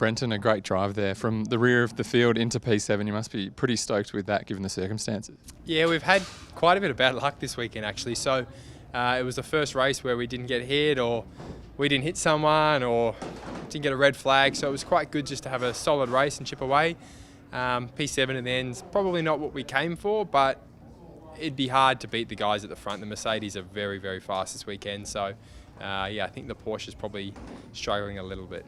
Brenton, a great drive there from the rear of the field into P7. You must be pretty stoked with that given the circumstances. Yeah, we've had quite a bit of bad luck this weekend actually. So it was the first race where we didn't get hit, or we didn't hit someone, or didn't get a red flag. So it was quite good just to have a solid race and chip away. P7 in the end's probably not what we came for, but it'd be hard to beat the guys at the front. The Mercedes are very, very fast this weekend. So yeah, I think the Porsche's probably struggling a little bit.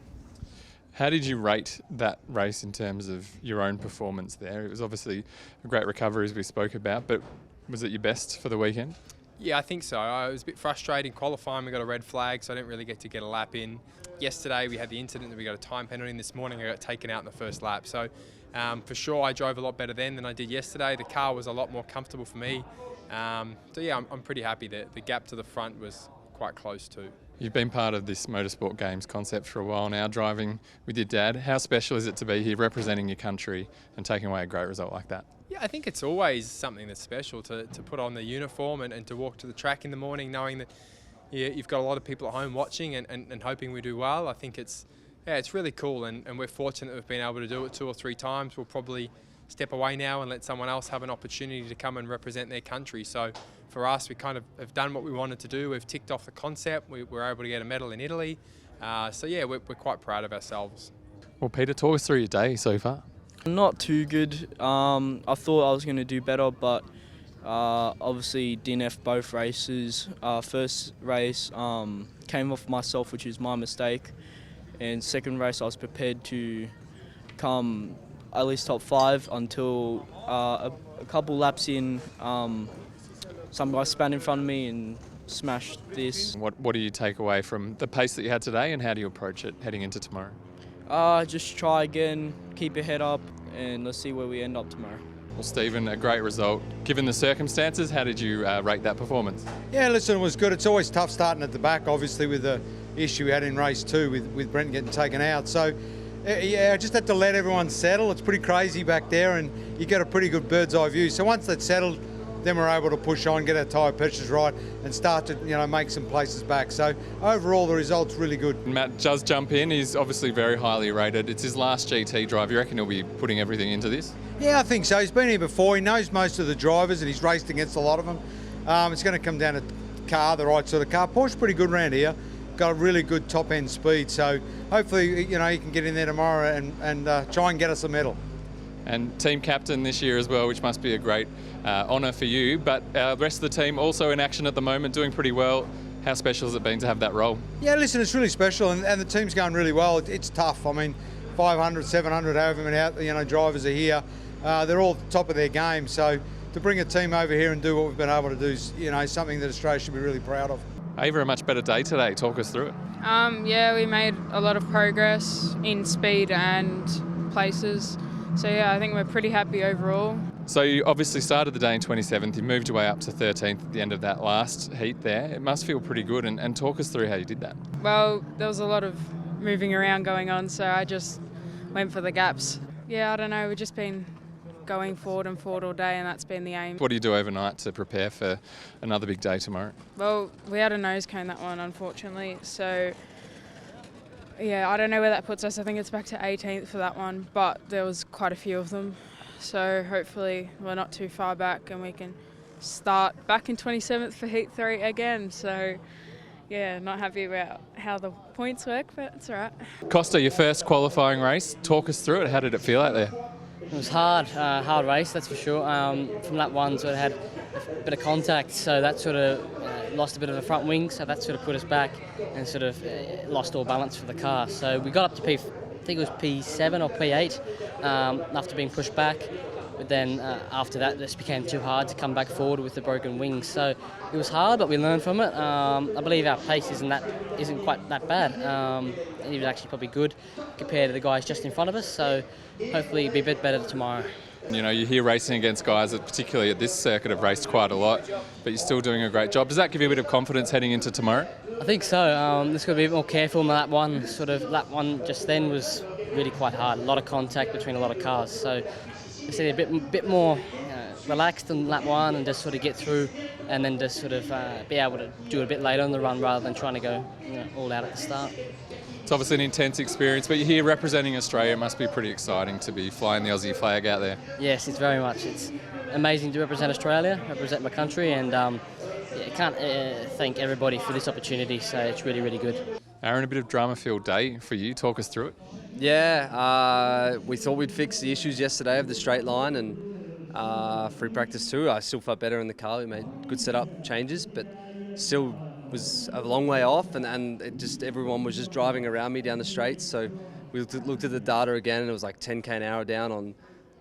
How did you rate that race in terms of your own performance there? It was obviously a great recovery as we spoke about, but was it your best for the weekend? Yeah, I think so. It was a bit frustrating. Qualifying, we got a red flag, so I didn't really get a lap in. Yesterday we had the incident that we got a time penalty, and this morning I got taken out in the first lap. So for sure I drove a lot better then than I did yesterday. The car was a lot more comfortable for me. So yeah, I'm pretty happy that the gap to the front was quite close too. You've been part of this Motorsport Games concept for a while now, driving with your dad. How special is it to be here representing your country and taking away a great result like that? Yeah, I think it's always something that's special to put on the uniform and to walk to the track in the morning knowing that you've got a lot of people at home watching and hoping we do well. I think it's really cool, and we're fortunate that we've been able to do it 2 or 3 times. We'll probably step away now and let someone else have an opportunity to come and represent their country. So for us, we kind of have done what we wanted to do. We've ticked off the concept. We were able to get a medal in Italy. So yeah, we're quite proud of ourselves. Well, Peter, talk us through your day so far. Not too good. I thought I was going to do better, but obviously DNF both races. First race came off myself, which is my mistake. And second race, I was prepared to come at least top 5 until a couple laps in, some guy span in front of me and smashed this. What do you take away from the pace that you had today, and how do you approach it heading into tomorrow? Just try again, keep your head up, and let's see where we end up tomorrow. Well, Stephen, a great result. Given the circumstances, how did you rate that performance? Yeah, listen, it was good. It's always tough starting at the back, obviously, with the issue we had in race 2 with Brent getting taken out. So, yeah, I just had to let everyone settle. It's pretty crazy back there, and you get a pretty good bird's eye view. So once that's settled, then we're able to push on, get our tyre pressures right, and start to make some places back. So overall, the result's really good. Matt does jump in. He's obviously very highly rated. It's his last GT drive. You reckon he'll be putting everything into this? Yeah, I think so. He's been here before. He knows most of the drivers, and he's raced against a lot of them. It's going to come down to car, the right sort of car. Porsche's pretty good around here. Got a really good top-end speed. So hopefully, he can get in there tomorrow and try and get us a medal. And team captain this year as well, which must be a great honour for you. But the rest of the team also in action at the moment, doing pretty well. How special has it been to have that role? Yeah, listen, it's really special, and the team's going really well. It's tough. I mean, 500, 700, however many out, drivers are here. They're all top of their game. So to bring a team over here and do what we've been able to do is, something that Australia should be really proud of. Ava, a much better day today. Talk us through it. Yeah, we made a lot of progress in speed and places. So yeah, I think we're pretty happy overall. So you obviously started the day in 27th, you moved your way up to 13th at the end of that last heat there. It must feel pretty good, and talk us through how you did that. Well, there was a lot of moving around going on, so I just went for the gaps. Yeah, I don't know, we've just been going forward and forward all day, and that's been the aim. What do you do overnight to prepare for another big day tomorrow? Well, we had a nose cone that one, unfortunately, so yeah, I don't know where that puts us. I think it's back to 18th for that one, but there was quite a few of them. So hopefully we're not too far back and we can start back in 27th for Heat 3 again. So yeah, not happy about how the points work, but it's all right. Costa, your first qualifying race. Talk us through it. How did it feel out there? It was hard race, that's for sure. From lap 1, so it had a bit of contact, so that sort of lost a bit of the front wing, so that sort of put us back and sort of lost all balance for the car. So we got up to I think it was P7 or P8 after being pushed back, but then after that this became too hard to come back forward with the broken wings. So it was hard, but we learned from it. I believe our pace isn't quite that bad. It was actually probably good compared to the guys just in front of us, so hopefully it'll be a bit better tomorrow. You're here racing against guys that particularly at this circuit have raced quite a lot, but you're still doing a great job. Does that give you a bit of confidence heading into tomorrow? I think so. Just got to be a bit more careful in lap 1. Lap 1 just then was really quite hard. A lot of contact between a lot of cars. So I said a bit more relaxed in lap 1 and just sort of get through, and then just sort of be able to do it a bit later on the run rather than trying to go all out at the start. It's obviously an intense experience, but you're here representing Australia. It must be pretty exciting to be flying the Aussie flag out there. Yes, it's very much. It's amazing to represent Australia, represent my country, and I can't thank everybody for this opportunity, so it's really, really good. Aaron, a bit of drama-filled day for you. Talk us through it. Yeah, we thought we'd fix the issues yesterday of the straight line and free practice too. I still felt better in the car. We made good setup changes, but still was a long way off, and it just everyone was just driving around me down the straights. So we looked at the data again, and it was like 10k an hour down on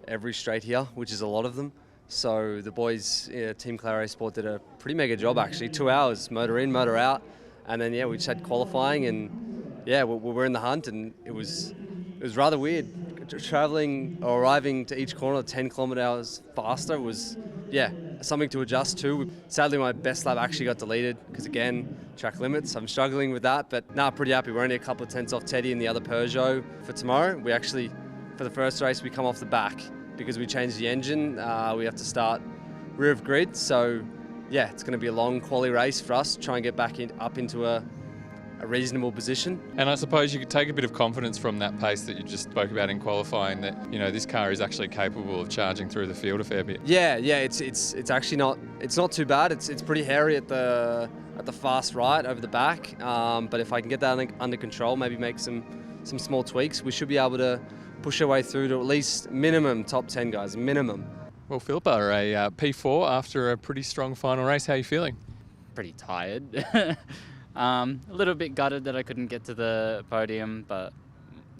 every straight here, which is a lot of them. So the boys, Team Claret Sport did a pretty mega job actually. 2 hours, motor in, motor out, and then we just had qualifying, and we're in the hunt, and it was rather weird. Traveling or arriving to each corner 10 kilometres faster was something to adjust to. Sadly, my best lap actually got deleted because, again, track limits. I'm struggling with that, but pretty happy. We're only a couple of tenths off Teddy and the other Peugeot for tomorrow. We actually, for the first race, we come off the back because we changed the engine. We have to start rear of grid, so it's going to be a long quali race for us to try and get back up into a reasonable position. And I suppose you could take a bit of confidence from that pace that you just spoke about in qualifying, that this car is actually capable of charging through the field a fair bit. It's actually not too bad. It's pretty hairy at the fast right over the back, but if I can get that under control, maybe make some small tweaks, we should be able to push our way through to at least minimum top 10 guys, minimum. Well, Philippa, a P4 after a pretty strong final race. How are you feeling? Pretty tired. A little bit gutted that I couldn't get to the podium, but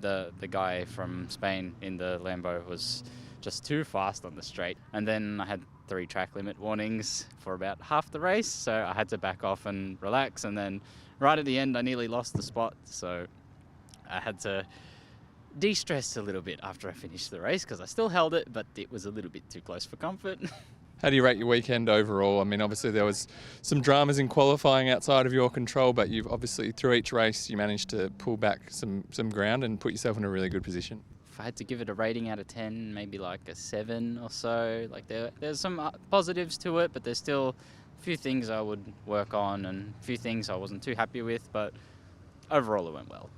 the guy from Spain in the Lambo was just too fast on the straight. And then I had 3 track limit warnings for about half the race, so I had to back off and relax. And then right at the end, I nearly lost the spot, so I had to de-stress a little bit after I finished the race because I still held it, but it was a little bit too close for comfort. How do you rate your weekend overall? I mean, obviously there was some dramas in qualifying outside of your control, but you've obviously, through each race, you managed to pull back some ground and put yourself in a really good position. If I had to give it a rating out of 10, maybe like a 7 or so. Like there's some positives to it, but there's still a few things I would work on and a few things I wasn't too happy with, but overall it went well.